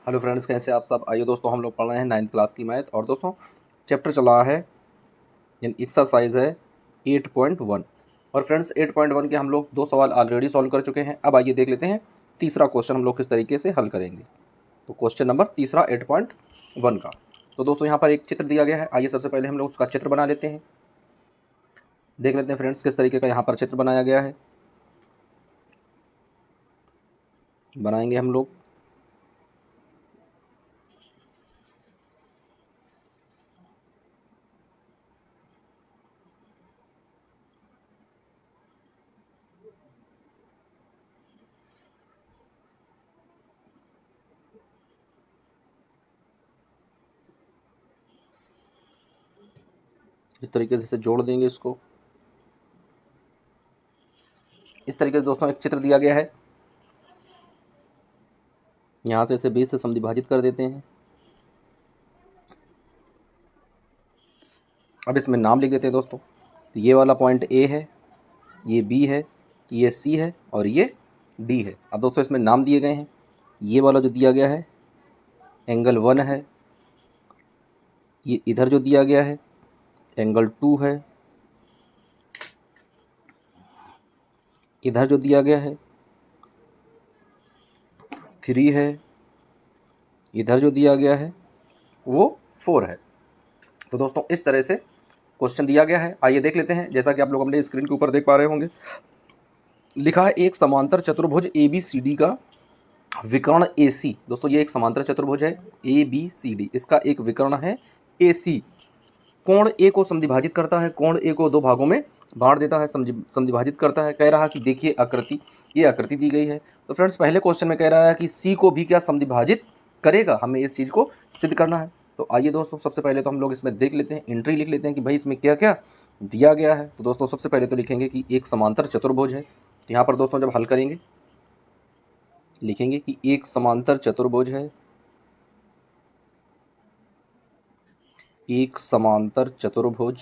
Hello friends, कैसे आप सब। आइए दोस्तों, हम लोग पढ़ रहे हैं 9th क्लास की मैथ। और दोस्तों चैप्टर चल रहा है, यानी एक्सरसाइज है 8.1। और फ्रेंड्स 8.1 के हम लोग 2 सवाल ऑलरेडी सॉल्व कर चुके हैं। अब आइए देख लेते हैं तीसरा क्वेश्चन हम लोग किस तरीके से हल करेंगे। तो क्वेश्चन नंबर तीसरा 8.1 का। तो दोस्तों यहाँ पर एक चित्र दिया गया है। आइए सबसे पहले हम लोग उसका चित्र बना लेते हैं। देख लेते हैं फ्रेंड्स किस तरीके का यहाँ पर चित्र बनाया गया है। बनाएंगे हम लोग। इस तरीके से जोड़ देंगे इसको। इस तरीके से दोस्तों एक चित्र दिया गया है। यहाँ से इसे 20 से समद्विभाजित कर देते हैं। अब इसमें नाम लिख देते हैं दोस्तों। तो ये वाला पॉइंट ए है, ये बी है, ये सी है और ये डी है। अब दोस्तों इसमें नाम दिए गए हैं। ये वाला जो दिया गया है एंगल 1 है। ये इधर जो दिया गया है एंगल 2 है। इधर जो दिया गया है 3 है। इधर जो दिया गया है वो 4 है। तो दोस्तों इस तरह से क्वेश्चन दिया गया है। आइए देख लेते हैं। जैसा कि आप लोग अपने स्क्रीन के ऊपर देख पा रहे होंगे, लिखा है एक समांतर चतुर्भुज ABCD का विकर्ण AC। दोस्तों ये एक समांतर चतुर्भुज है ABCD, इसका एक विकर्ण है AC। कोण ए को समद्विभाजित करता है, कोण ए को 2 भागों में बांट देता है, समद्विभाजित करता है। कह रहा है कि देखिए आकृति, ये आकृति दी गई है। तो फ्रेंड्स पहले क्वेश्चन में कह रहा है कि सी को भी क्या समद्विभाजित करेगा, हमें इस चीज़ को सिद्ध करना है। तो आइए दोस्तों सबसे पहले तो हम लोग इसमें देख लेते हैं, एंट्री लिख लेते हैं कि भाई इसमें क्या क्या दिया गया है। तो दोस्तों सबसे पहले तो लिखेंगे कि एक समांतर चतुर्भुज है। तो यहाँ पर दोस्तों जब हल करेंगे लिखेंगे कि एक समांतर चतुर्भुज है। एक समांतर चतुर्भुज,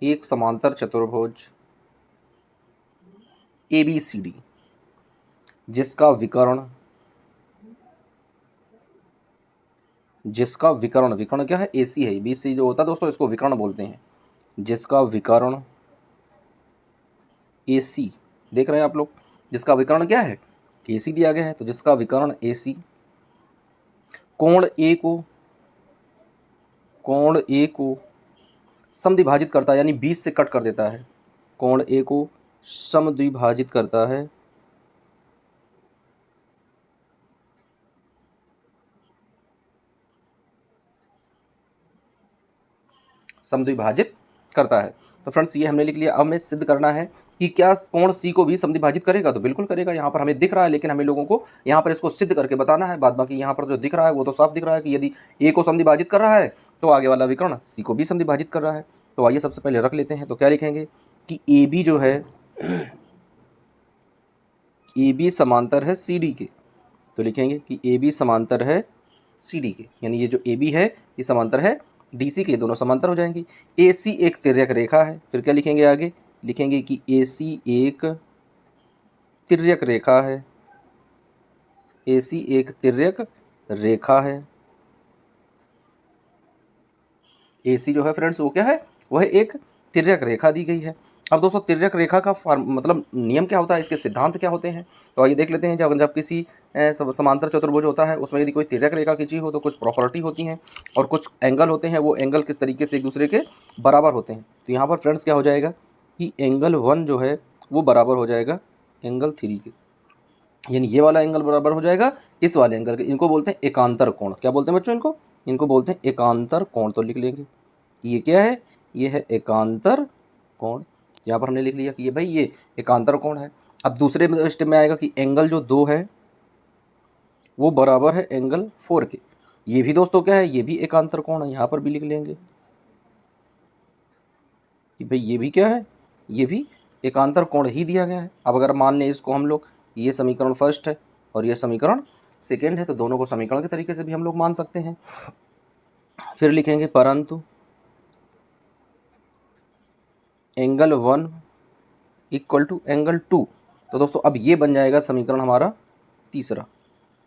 एक समांतर चतुर्भुज ABCD जिसका विकर्ण, विकर्ण क्या है AC है। BC जो होता है दोस्तों इसको विकर्ण बोलते हैं। जिसका विकर्ण AC, देख रहे हैं आप लोग, जिसका विकर्ण क्या है AC दिया गया है। तो जिसका विकर्ण AC कोण A को समद्विभाजित करता है, यानी 20 से कट कर देता है। कोण A को समद्विभाजित करता है, समद्विभाजित करता है। तो फ्रेंड्स ये हमने लिख लिया। अब हमें सिद्ध करना है कि क्या कोण C को भी समद्विभाजित करेगा। तो बिल्कुल करेगा, यहाँ पर हमें दिख रहा है, लेकिन हमें लोगों को यहाँ पर इसको सिद्ध करके बताना है। बाद बाकी यहाँ पर जो दिख रहा है वो तो साफ दिख रहा है कि यदि A को समद्विभाजित कर रहा है तो आगे वाला विकर्ण C को भी समद्विभाजित कर रहा है। तो आइए सबसे पहले रख लेते हैं। तो क्या लिखेंगे कि AB जो है AB समांतर है CD के। तो लिखेंगे कि AB समांतर है CD के, यानी ये जो AB है ये समांतर है DC के, दोनों समांतर हो जाएंगे। AC एक तिर्यक रेखा है। फिर क्या लिखेंगे आगे, लिखेंगे कि AC एक तिर्यक रेखा है। AC एक तिर्यक रेखा है। AC जो है फ्रेंड्स वो क्या है, वह एक तिर्यक रेखा दी गई है। अब दोस्तों तिर्यक रेखा का मतलब नियम क्या होता है, इसके सिद्धांत क्या होते हैं। तो आइए देख लेते हैं। जब जब किसी समांतर चतुर्भुज होता है उसमें यदि कोई तिर्यक रेखा खींची हो तो कुछ प्रॉपर्टी होती हैं और कुछ एंगल होते हैं। वो एंगल किस तरीके से एक दूसरे के बराबर होते हैं। तो यहाँ पर फ्रेंड्स क्या हो जाएगा कि एंगल 1 जो है वो बराबर हो जाएगा एंगल 3 के, यानी ये वाला एंगल बराबर हो जाएगा इस वाले एंगल के। इनको बोलते हैं एकांतर कोण। क्या बोलते हैं बच्चों इनको बोलते हैं एकांतर कोण। तो लिख लेंगे कि ये क्या है, ये है एकांतर कोण। यहाँ पर हमने लिख लिया कि ये भाई ये एकांतर कोण है। अब दूसरे स्टेप में आएगा कि एंगल जो 2 है वो बराबर है एंगल 4 के। ये भी दोस्तों क्या है, ये भी एकांतर कोण है। यहाँ पर भी लिख लेंगे कि भाई ये भी क्या है, ये भी एकांतर कोण ही दिया गया है। अब अगर मान लें इसको हम लोग, ये समीकरण फर्स्ट है और ये समीकरण सेकेंड है, तो दोनों को समीकरण के तरीके से भी हम लोग मान सकते हैं। फिर लिखेंगे परंतु एंगल 1 इक्वल टू एंगल 2। तो दोस्तों अब ये बन जाएगा समीकरण हमारा तीसरा।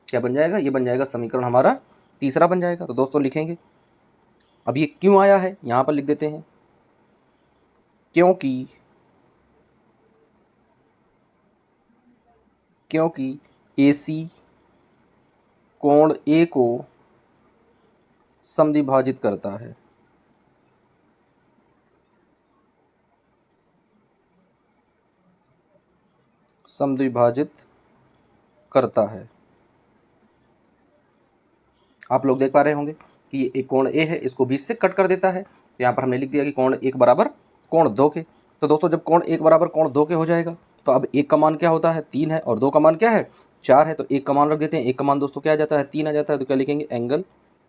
क्या बन जाएगा? ये बन जाएगा समीकरण हमारा तीसरा बन जाएगा। तो दोस्तों लिखेंगे, अब ये क्यों आया है यहाँ पर लिख देते हैं, क्योंकि AC कोण A को समद्विभाजित करता है। समद्विभाजित करता है। आप लोग देख पा रहे होंगे कि ये एक कोण A है, इसको बीच से कट कर देता है। तो यहाँ पर हमने लिख दिया कि कोण 1 बराबर कोण 2 के। तो दोस्तों जब कोण 1 बराबर कोण 2 के हो जाएगा तो अब 1 का मान क्या होता है? 3 है, और 2 का मान क्या है? 4 है। तो 1 का मान रख देते हैं। 1 का मान दोस्तों क्या आ जाता है? 3 आ जाता है। तो क्या लिखेंगे? एंगल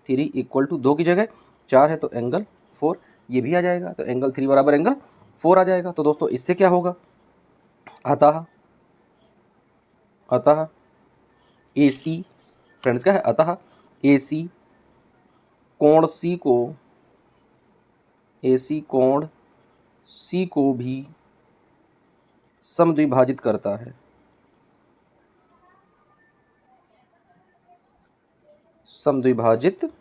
3 इक्वल टू 2 की जगह 4 है तो एंगल 4, ये भी आ जाएगा। तो एंगल 3 बराबर एंगल 4 आ जाएगा। तो दोस्तों इससे क्या होगा? अतः AC फ्रेंड्स क्या है? अतः AC कोण C को भी समद्विभाजित करता है। समद्विभाजित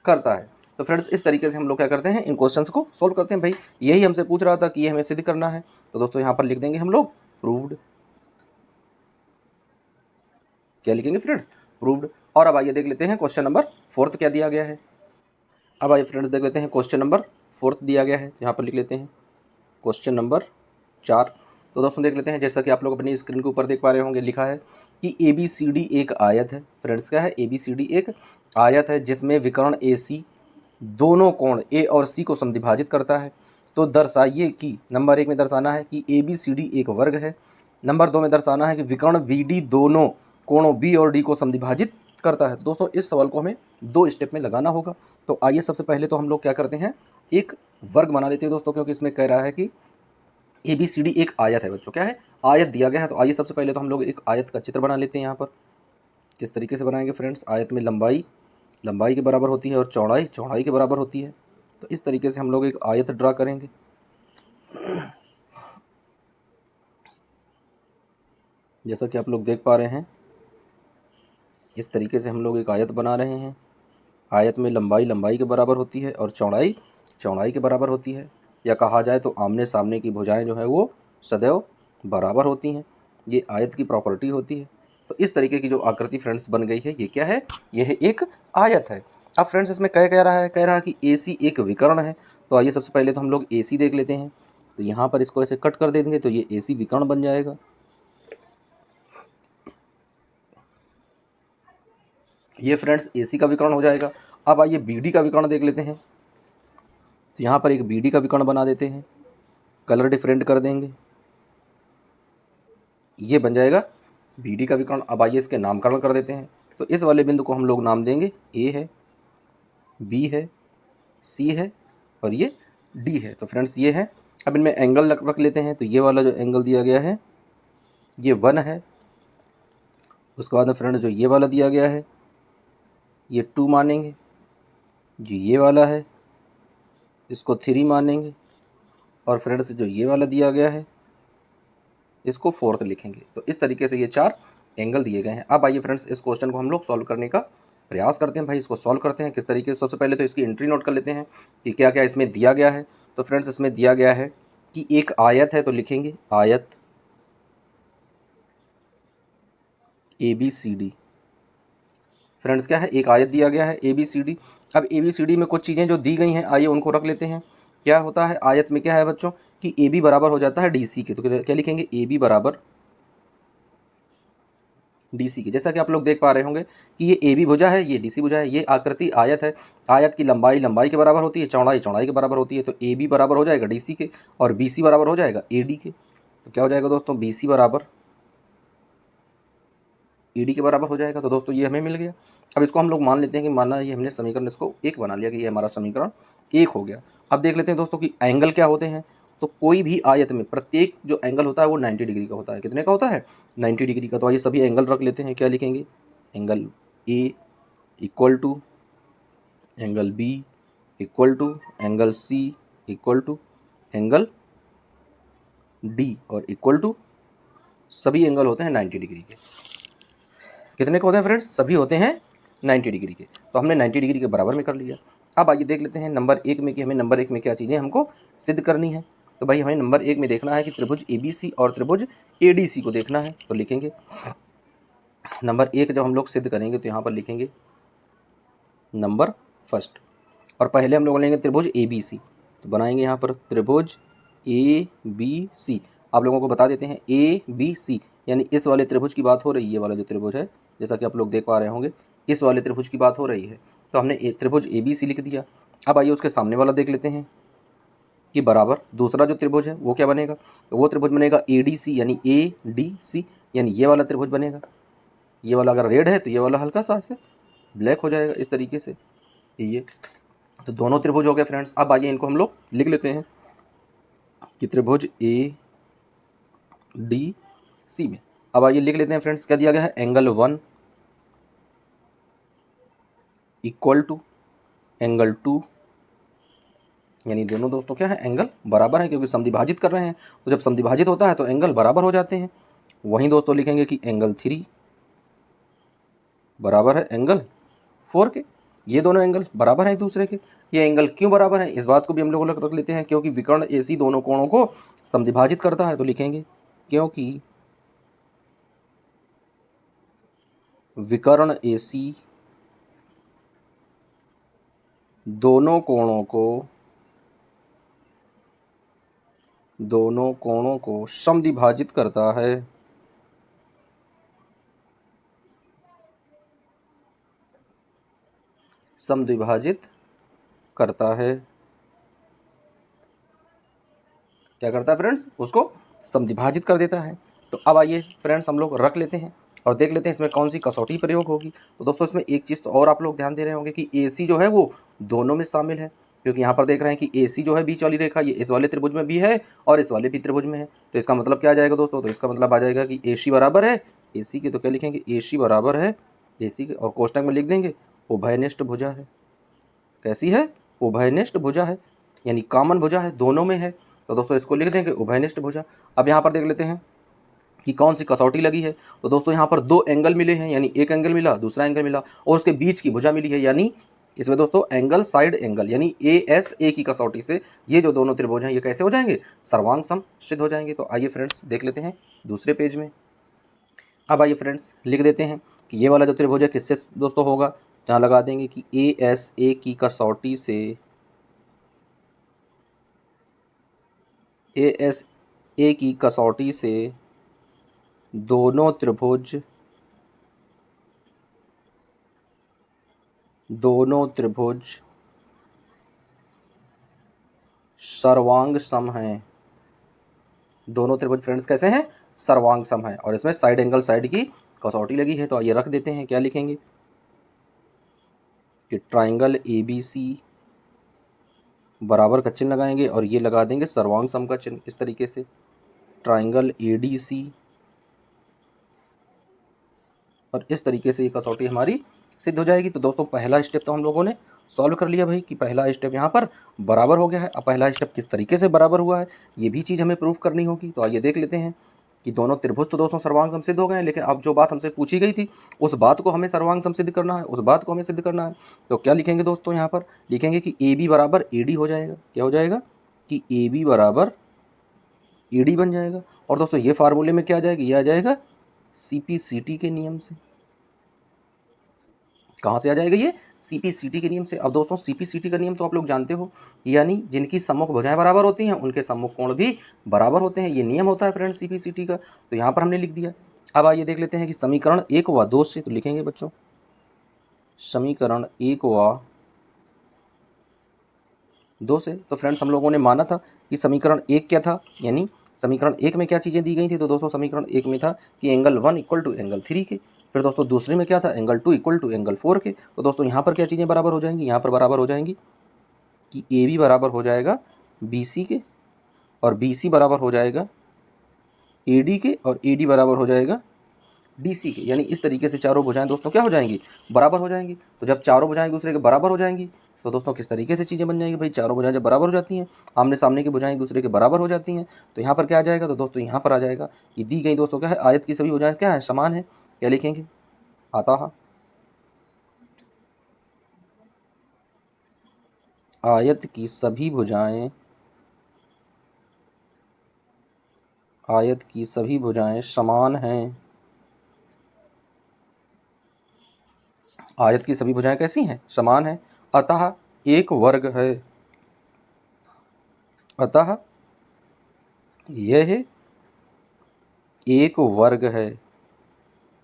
करता है। तो फ्रेंड्स इस तरीके से हम लोग क्या करते हैं, इन क्वेश्चंस को सॉल्व करते हैं। भाई यही हमसे पूछ रहा था कि ये हमें सिद्ध करना है। तो दोस्तों यहाँ पर लिख देंगे हम लोग प्रूव्ड। क्या लिखेंगे फ्रेंड्स? प्रूव्ड। और अब आइए देख लेते हैं क्वेश्चन नंबर 4 क्या दिया गया है। अब आइए फ्रेंड्स देख लेते हैं क्वेश्चन नंबर 4 दिया गया है। यहाँ पर लिख लेते हैं क्वेश्चन नंबर 4। तो दोस्तों देख लेते हैं, जैसा कि आप लोग अपनी स्क्रीन के ऊपर देख पा रहे होंगे, लिखा है कि ABCD एक आयत है। फ्रेंड्स क्या है? ABCD एक आयत है जिसमें विकर्ण AC दोनों कोण A और C को समद्विभाजित करता है। तो दर्शाइए कि नंबर 1 में दर्शाना है कि ABCD एक वर्ग है। नंबर 2 में दर्शाना है कि विकर्ण BD दोनों कोणों B और D को समद्विभाजित करता है। तो दोस्तों इस सवाल को हमें 2 स्टेप में लगाना होगा। तो आइए सबसे पहले तो हम लोग क्या करते हैं, एक वर्ग बना लेते हैं दोस्तों, क्योंकि इसमें कह रहा है कि ABCD एक आयत है। बच्चों क्या है? आयत दिया गया है। तो आइए सबसे पहले तो हम लोग एक आयत का चित्र बना लेते हैं। यहाँ पर किस तरीके से बनाएंगे फ्रेंड्स? आयत में लंबाई के बराबर होती है और चौड़ाई के बराबर होती है। तो इस तरीके से हम लोग एक आयत ड्रा करेंगे। जैसा कि आप लोग देख पा रहे हैं, इस तरीके से हम लोग एक आयत बना रहे हैं। आयत में लंबाई के बराबर होती है और चौड़ाई के बराबर होती है, या कहा जाए तो आमने सामने की भुजाएं जो है वो सदैव बराबर होती हैं। ये आयत की प्रॉपर्टी होती है। तो इस तरीके की जो आकृति फ्रेंड्स बन गई है, ये क्या है? यह एक आयत है। अब फ्रेंड्स इसमें कह रहा है कि AC एक विकर्ण है। तो आइए सबसे पहले तो हम लोग AC देख लेते हैं। तो यहाँ पर इसको ऐसे कट कर देंगे तो ये AC विकर्ण बन जाएगा। ये फ्रेंड्स AC का विकर्ण हो जाएगा। अब आइए BD का विकर्ण देख लेते हैं। तो यहाँ पर एक BD का विकर्ण बना देते हैं, कलर डिफरेंट कर देंगे, ये बन जाएगा BD का विकर्ण। अब आइए इसके नामकरण कर देते हैं। तो इस वाले बिंदु को हम लोग नाम देंगे A है, B है, C है और ये D है। तो फ्रेंड्स ये है। अब इनमें एंगल रख लेते हैं। तो ये वाला जो एंगल दिया गया है ये 1 है। उसके बाद में फ्रेंड्स जो ये वाला दिया गया है ये 2 मानेंगे। जो ये वाला है इसको 3 मानेंगे। और फ्रेंड्स जो ये वाला दिया गया है इसको 4th लिखेंगे। तो इस तरीके से ये 4 एंगल दिए गए हैं। अब आइए फ्रेंड्स इस क्वेश्चन को हम लोग सॉल्व करने का प्रयास करते हैं। भाई इसको सॉल्व करते हैं किस तरीके से। सबसे पहले तो इसकी एंट्री नोट कर लेते हैं कि क्या क्या इसमें दिया गया है। तो फ्रेंड्स इसमें दिया गया है कि एक आयत है, तो लिखेंगे आयत ABCD। फ्रेंड्स क्या है? एक आयत दिया गया है ABCD। अब ABCD में कुछ चीज़ें जो दी गई हैं आइए उनको रख लेते हैं। क्या होता है आयत में? क्या है बच्चों कि AB बराबर हो जाता है DC के। तो क्या लिखेंगे? AB बराबर DC की। जैसा कि आप लोग देख पा रहे होंगे कि ये AB भुजा है, ये DC भुजा है। ये आकृति आयत है। आयत की लंबाई के बराबर होती है, चौड़ाई के बराबर होती है। तो AB बराबर हो जाएगा DC के और BC बराबर हो जाएगा AD के। तो क्या हो जाएगा दोस्तों? BC बराबर AD के बराबर हो जाएगा। तो दोस्तों ये हमें मिल गया। अब इसको हम लोग मान लेते हैं कि माना ये हमने समीकरण इसको 1 बना लिया कि ये हमारा समीकरण 1 हो गया। अब देख लेते हैं दोस्तों कि एंगल क्या होते हैं। तो कोई भी आयत में प्रत्येक जो एंगल होता है वो 90 डिग्री का होता है। कितने का होता है? 90 डिग्री का। तो आइए सभी एंगल रख लेते हैं। क्या लिखेंगे? Angle A equal to angle B equal to angle C equal to angle D और इक्वल टू सभी एंगल होते हैं 90 डिग्री के। कितने के होते हैं फ्रेंड्स? सभी होते हैं 90 डिग्री के। तो हमने 90 डिग्री के बराबर में कर लिया। अब आइए देख लेते हैं नंबर 1 में कि हमें नंबर 1 में क्या चीज़ें हमको सिद्ध करनी है। तो भाई हमें नंबर 1 में देखना है कि त्रिभुज ABC और त्रिभुज ADC को देखना है। तो लिखेंगे नंबर 1 जब हम लोग सिद्ध करेंगे तो यहाँ पर लिखेंगे नंबर फर्स्ट, और पहले हम लोग लेंगे त्रिभुज ABC। तो बनाएंगे यहाँ पर त्रिभुज ABC। आप लोगों को बता देते हैं ABC यानी इस वाले त्रिभुज की बात हो रही है। ये वाला जो त्रिभुज है, जैसा कि आप लोग देख पा रहे होंगे, इस वाले त्रिभुज की बात हो रही है। तो हमने त्रिभुज ABC लिख दिया। अब आइए उसके सामने वाला देख लेते हैं कि बराबर दूसरा जो त्रिभुज है वो क्या बनेगा। तो वो त्रिभुज बनेगा ADC यानी ADC यानी ये वाला त्रिभुज बनेगा। ये वाला अगर रेड है तो ये वाला हल्का सा ऐसे ब्लैक हो जाएगा इस तरीके से ये। तो दोनों त्रिभुज हो गए फ्रेंड्स। अब आइए इनको हम लोग लिख लेते हैं कि त्रिभुज ADC में, अब आइए लिख लेते हैं फ्रेंड्स क्या दिया गया है, एंगल 1 इक्वल टू एंगल 2, यानी दोनों दोस्तों क्या है, एंगल बराबर है, क्योंकि समद्विभाजित कर रहे हैं। तो जब समद्विभाजित होता है तो एंगल बराबर हो जाते हैं। वहीं दोस्तों लिखेंगे कि एंगल 3 बराबर है एंगल 4 के। ये दोनों एंगल बराबर हैं एक दूसरे के। ये एंगल क्यों बराबर है, इस बात को भी हम लोग रख लेते हैं, क्योंकि विकर्ण AC दोनों कोणों को समद्विभाजित करता है। तो लिखेंगे क्योंकि विकर्ण AC दोनों कोणों को समद्विभाजित करता है। समद्विभाजित करता है, क्या करता है फ्रेंड्स, उसको समद्विभाजित कर देता है। तो अब आइए फ्रेंड्स हम लोग रख लेते हैं और देख लेते हैं इसमें कौन सी कसौटी प्रयोग होगी। तो दोस्तों इसमें एक चीज़ तो और आप लोग ध्यान दे रहे होंगे कि AC जो है वो दोनों में शामिल है, क्योंकि यहाँ पर देख रहे हैं कि AC जो है बीच वाली रेखा ये इस वाले त्रिभुज में भी है और इस वाले भी त्रिभुज में है। तो इसका मतलब क्या आ जाएगा दोस्तों, तो इसका मतलब आ जाएगा कि AC बराबर है AC के। तो क्या लिखेंगे, AC बराबर है AC के, और कोष्टक में लिख देंगे उभयनिष्ठ भुजा है। कैसी है, उभयनिष्ठ भुजा है, यानी कॉमन भुजा है, दोनों में है। तो दोस्तों इसको लिख देंगे उभयनिष्ठ भुजा। अब यहाँ पर देख लेते हैं कि कौन सी कसौटी लगी है। तो दोस्तों यहाँ पर दो एंगल मिले हैं, यानी एक एंगल मिला, दूसरा एंगल मिला, और उसके बीच की भुजा मिली है, यानी इसमें दोस्तों एंगल साइड एंगल यानी ASA की कसौटी से ये जो दोनों त्रिभुज हैं ये कैसे हो जाएंगे, सर्वांग सम सिद्ध हो जाएंगे। तो आइए फ्रेंड्स देख लेते हैं दूसरे पेज में। अब आइए फ्रेंड्स लिख देते हैं कि ये वाला जो त्रिभुज है किससे दोस्तों होगा, जहाँ लगा देंगे कि ASA की कसौटी से, ASA की कसौटी से दोनों त्रिभुज सर्वांग सम हैं। दोनों त्रिभुज फ्रेंड्स कैसे हैं, सर्वांग सम हैं, और इसमें साइड एंगल साइड की कसौटी लगी है। तो आइए रख देते हैं, क्या लिखेंगे कि ट्राइंगल ABC बराबर का चिन्ह लगाएंगे और ये लगा देंगे सर्वांग सम का चिन्ह इस तरीके से। ट्राइंगल ADC, और इस तरीके से ये कसौटी हमारी सिद्ध हो जाएगी। तो दोस्तों पहला स्टेप तो हम लोगों ने सॉल्व कर लिया भाई, कि पहला स्टेप यहाँ पर बराबर हो गया है। अब पहला स्टेप किस तरीके से बराबर हुआ है ये भी चीज़ हमें प्रूफ करनी होगी। तो आइए देख लेते हैं कि दोनों त्रिभुज तो दोस्तों सर्वांग सम सिद्ध हो गए हैं, लेकिन अब जो बात हमसे पूछी गई थी उस बात को हमें सर्वांग सम सिद्ध करना है, उस बात को हमें सिद्ध करना है। तो क्या लिखेंगे दोस्तों, यहाँ पर लिखेंगे कि AB बराबर AD हो जाएगा। क्या हो जाएगा कि AB बराबर AD बन जाएगा। और दोस्तों ये फार्मूले में क्या आ जाएगा, ये आ जाएगा CPCT के नियम से। कहाँ से आ जाएगा ये, CPCT के नियम से। अब दोस्तों CPCT का नियम तो आप लोग जानते हो, यानी जिनकी सम्मुख भुजाएं बराबर होती हैं उनके सम्मुख कोण भी बराबर होते हैं। ये नियम होता है फ्रेंड्स CPCT का। तो यहाँ पर हमने लिख दिया। अब आइए देख लेते हैं कि समीकरण 1 व 2 से, तो लिखेंगे बच्चों समीकरण 1 व 2 से। तो फ्रेंड्स हम लोगों ने माना था कि समीकरण 1 क्या था, यानी समीकरण 1 में क्या चीज़ें दी गई थी। तो दोस्तों समीकरण 1 में था कि एंगल 1 इक्वल टू एंगल 3 के। फिर दोस्तों दूसरे में क्या था, एंगल 2 इक्वल टू एंगल 4 के। तो दोस्तों यहाँ पर क्या चीज़ें बराबर हो जाएंगी, यहाँ पर बराबर हो जाएंगी कि AB बराबर हो जाएगा BC के, और BC बराबर हो जाएगा AD के, और AD बराबर हो जाएगा DC के। यानी इस तरीके से चारों भुजाएं दोस्तों क्या हो जाएंगी, बराबर हो जाएंगी। तो जब चारों भुजाएं एक दूसरे के बराबर हो जाएंगी तो दोस्तों किस तरीके से चीज़ें बन जाएंगी भाई, चारों भुजाएं जब बराबर हो जाती हैं, आमने सामने की भुजाएं एक दूसरे के बराबर हो जाती हैं, तो यहाँ पर क्या आ जाएगा, तो दोस्तों यहाँ पर आ जाएगा कि दी गई दोस्तों क्या है, आयत की सभी भुजाएं क्या है, समान है। क्या लिखेंगे, अतः आयत की सभी भुजाएं, आयत की सभी भुजाएं समान हैं। आयत की सभी भुजाएं कैसी हैं, समान हैं। अतः एक वर्ग है, अतः यह एक वर्ग है।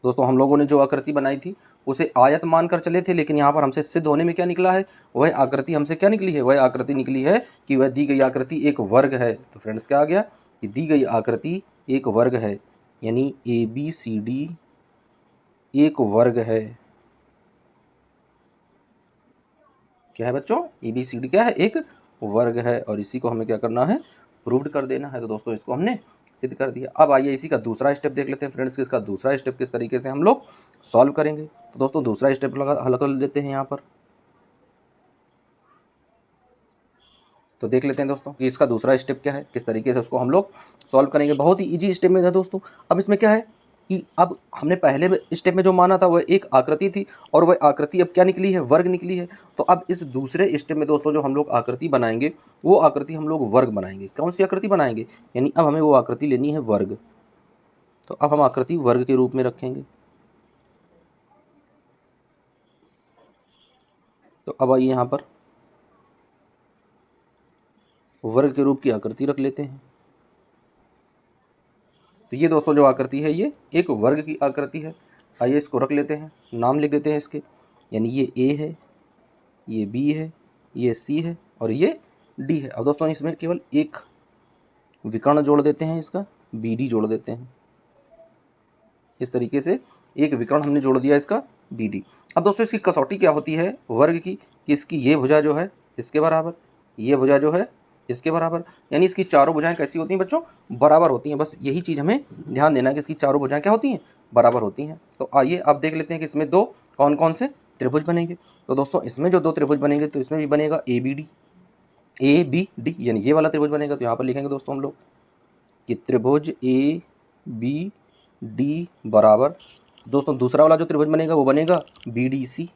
दोस्तों हम लोगों ने जो आकृति बनाई थी उसे आयत मानकर चले थे, लेकिन यहाँ पर हमसे सिद्ध होने में क्या निकला है, वह आकृति हमसे क्या निकली है, वह आकृति निकली है कि वह दी गई आकृति एक वर्ग है। तो फ्रेंड्स क्या आ गया कि दी गई आकृति एक वर्ग है, यानी ABCD एक वर्ग है। क्या है बच्चों, ABCD क्या है, एक वर्ग है, और इसी को हमें क्या करना है, प्रूव्ड कर देना है। तो दोस्तों इसको हमने सिद्ध कर दिया। अब आइए इसी का दूसरा स्टेप देख लेते हैं फ्रेंड्स, इसका दूसरा स्टेप किस तरीके से हम लोग सॉल्व करेंगे। तो दोस्तों दूसरा स्टेप हल कर लेते हैं यहाँ पर। तो देख लेते हैं दोस्तों कि इसका दूसरा स्टेप क्या है, किस तरीके से उसको हम लोग सॉल्व करेंगे। बहुत ही इजी स्टेप में है दोस्तों। अब इसमें क्या है कि अब हमने पहले स्टेप में जो माना था वह एक आकृति थी, और वह आकृति अब क्या निकली है, वर्ग निकली है। तो अब इस दूसरे स्टेप में दोस्तों जो हम लोग आकृति बनाएंगे वो आकृति हम लोग वर्ग बनाएंगे। कौन सी आकृति बनाएंगे, यानी अब हमें वो आकृति लेनी है वर्ग। तो अब हम आकृति वर्ग के रूप में रखेंगे। तो अब आइए यहाँ पर वर्ग के रूप की आकृति रख लेते हैं। तो ये दोस्तों जो आकृति है ये एक वर्ग की आकृति है। आइए इसको रख लेते हैं, नाम लिख देते हैं इसके, यानी ये A है, ये B है, ये C है और ये D है। अब दोस्तों इसमें केवल एक विकर्ण जोड़ देते हैं, इसका BD जोड़ देते हैं। इस तरीके से एक विकर्ण हमने जोड़ दिया इसका BD। अब दोस्तों इसकी कसौटी क्या होती है वर्ग की, कि इसकी ये भुजा जो है इसके बराबर, ये भुजा जो है इसके बराबर, यानी इसकी चारों भुजाएं कैसी होती हैं बच्चों, बराबर होती हैं। बस यही चीज़ हमें ध्यान देना है कि इसकी चारों भुजाएं क्या होती हैं, बराबर होती हैं। तो आइए अब देख लेते हैं कि इसमें दो कौन कौन से त्रिभुज बनेंगे। तो दोस्तों इसमें जो दो त्रिभुज बनेंगे तो इसमें भी बनेगा ABD, यानी ये वाला त्रिभुज बनेगा। तो यहाँ पर लिखेंगे दोस्तों हम लोग कि त्रिभुज ABD बराबर, दोस्तों दूसरा वाला जो त्रिभुज बनेगा वो बनेगा BDC,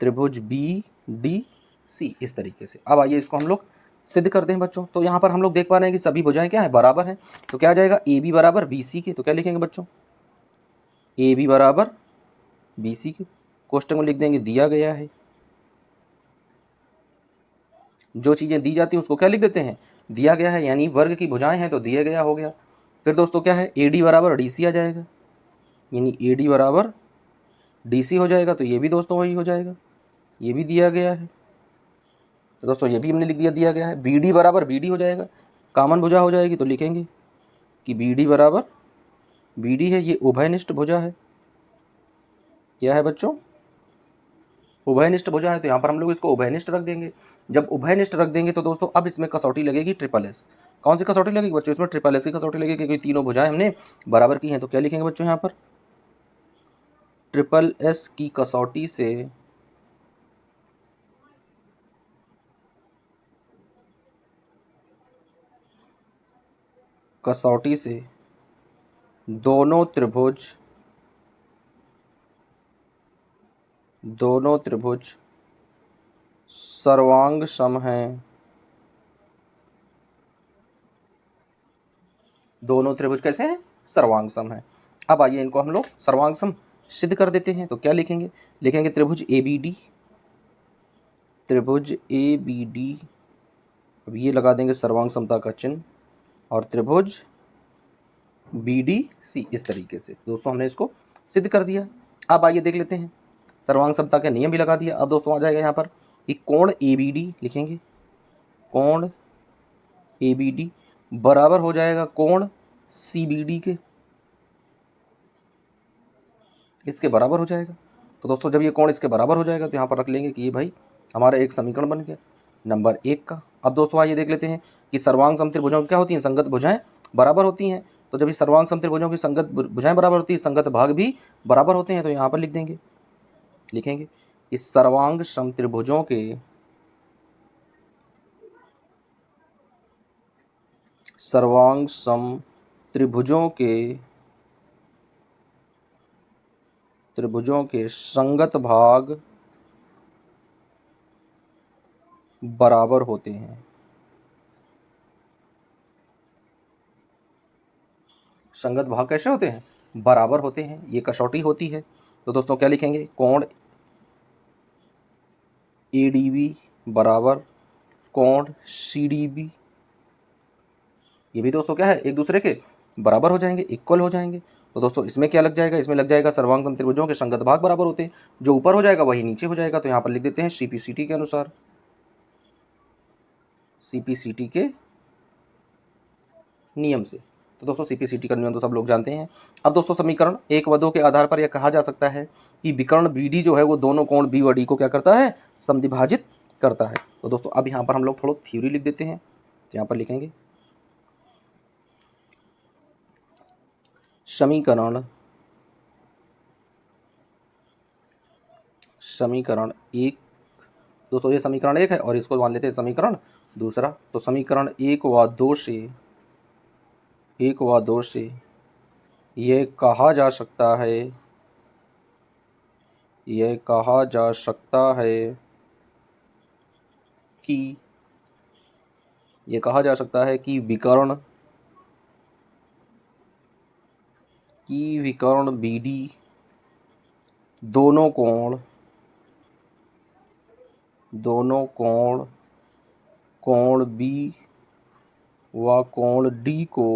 त्रिभुज BDC इस तरीके से। अब आइए इसको हम लोग सिद्ध करते हैं बच्चों। तो यहाँ पर हम लोग देख पा रहे हैं कि सभी भुजाएं क्या है, बराबर हैं। तो क्या आ जाएगा, AB बराबर BC के। तो क्या लिखेंगे बच्चों, AB बराबर BC के, कोष्टक में लिख देंगे दिया गया है। जो चीज़ें दी जाती हैं उसको क्या लिख देते हैं, दिया गया है, यानी वर्ग की भुजाएं हैं तो दिया गया हो गया। फिर दोस्तों क्या है, AD बराबर DC आ जाएगा, यानी AD बराबर DC हो जाएगा। तो ये भी दोस्तों वही हो जाएगा, ये भी दिया गया है। तो दोस्तों ये भी हमने लिख दिया गया है। BD बराबर BD हो जाएगा, कॉमन भुजा हो जाएगी। तो लिखेंगे कि BD बराबर BD है, ये उभयनिष्ठ भुजा है। क्या है बच्चों, उभयनिष्ठ भुजा है। तो यहाँ पर हम लोग इसको उभयनिष्ठ रख देंगे। जब उभयनिष्ठ रख देंगे तो दोस्तों अब इसमें कसौटी लगेगी SSS। कौन सी कसौटी लगेगी बच्चों, इसमें SSS की कसौटी लगेगी, क्योंकि तीनों भुजाएं हमने बराबर की हैं। तो क्या लिखेंगे बच्चों यहाँ पर, SSS की कसौटी से दोनों त्रिभुज सर्वांग सम हैं। दोनों त्रिभुज कैसे हैं, सर्वांग सम हैं। अब आइए इनको हम लोग सर्वांग सम सिद्ध कर देते हैं। तो क्या लिखेंगे, लिखेंगे त्रिभुज ABD, अब ये लगा देंगे सर्वांग समता का चिन्ह, और त्रिभुज BDC इस तरीके से। दोस्तों हमने इसको सिद्ध कर दिया। अब आइए देख लेते हैं, सर्वांग समता का नियम भी लगा दिया। अब दोस्तों आ जाएगा यहाँ पर कि कोण ABD लिखेंगे, कोण ABD बराबर हो जाएगा कोण CBD के, इसके बराबर हो जाएगा। तो दोस्तों जब ये कोण इसके बराबर हो जाएगा तो यहाँ पर रख लेंगे कि ये भाई हमारा एक समीकरण बन गया नंबर 1 का। अब दोस्तों आइए देख लेते हैं कि सर्वांग समत्रिभुजों की क्या होती हैं, संगत भुजाएं बराबर होती हैं। तो जब ये सर्वांग समत्रिभुजों की संगत भुजाएं बराबर होती है, संगत भाग भी बराबर होते हैं। तो यहाँ पर लिख देंगे, लिखेंगे इस सर्वांग समत्रिभुजों के सर्वांग समत्रिभुजों के संगत भाग बराबर होते हैं। संगत भाग कैसे होते हैं? बराबर होते हैं। ये कसौटी होती है। तो दोस्तों क्या लिखेंगे? कोण ADB बराबर कोण CDB। ये भी दोस्तों क्या है? एक दूसरे के बराबर हो जाएंगे, इक्वल हो जाएंगे। तो दोस्तों इसमें क्या लग जाएगा? इसमें लग जाएगा सर्वांग समत्रिभुजों के संगत भाग बराबर होते हैं। जो ऊपर हो जाएगा वही नीचे हो जाएगा। तो यहाँ पर लिख देते हैं CPCT के अनुसार, CPCT के नियम से। तो दोस्तों CPCT का नियम तो सब लोग जानते हैं। अब दोस्तों समीकरण 1 व 2 के आधार पर यह कहा जा सकता है कि विकर्ण BD जो है वो दोनों कोण B व D को क्या करता है? समद्विभाजित करता है। तो दोस्तों अब यहाँ पर हम लोग थोड़ा थ्योरी लिख देते हैं। तो यहाँ पर लिखेंगे समीकरण 1। दोस्तों ये समीकरण 1 है और इसको मान लेते हैं समीकरण दूसरा। तो समीकरण 1 व 2 से ये कहा जा सकता है कि विकर्ण BD दोनों कोण B व कोण D को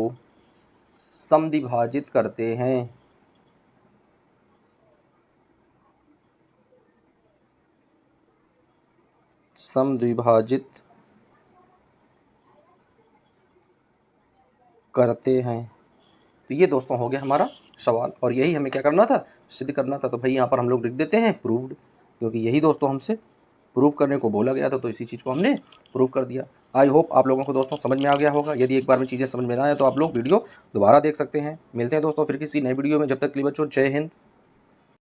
समद्विभाजित करते हैं। तो ये दोस्तों हो गया हमारा सवाल और यही हमें क्या करना था? सिद्ध करना था। तो भाई यहाँ पर हम लोग लिख देते हैं प्रूव्ड, क्योंकि यही दोस्तों हमसे प्रूव करने को बोला गया था। तो इसी चीज़ को हमने प्रूव कर दिया। आई होप आप लोगों को दोस्तों समझ में आ गया होगा। यदि एक बार में चीज़ें समझ में ना आए तो आप लोग वीडियो दोबारा देख सकते हैं। मिलते हैं दोस्तों फिर किसी नए वीडियो में। जब तक के लिए बच्चों जय हिंद,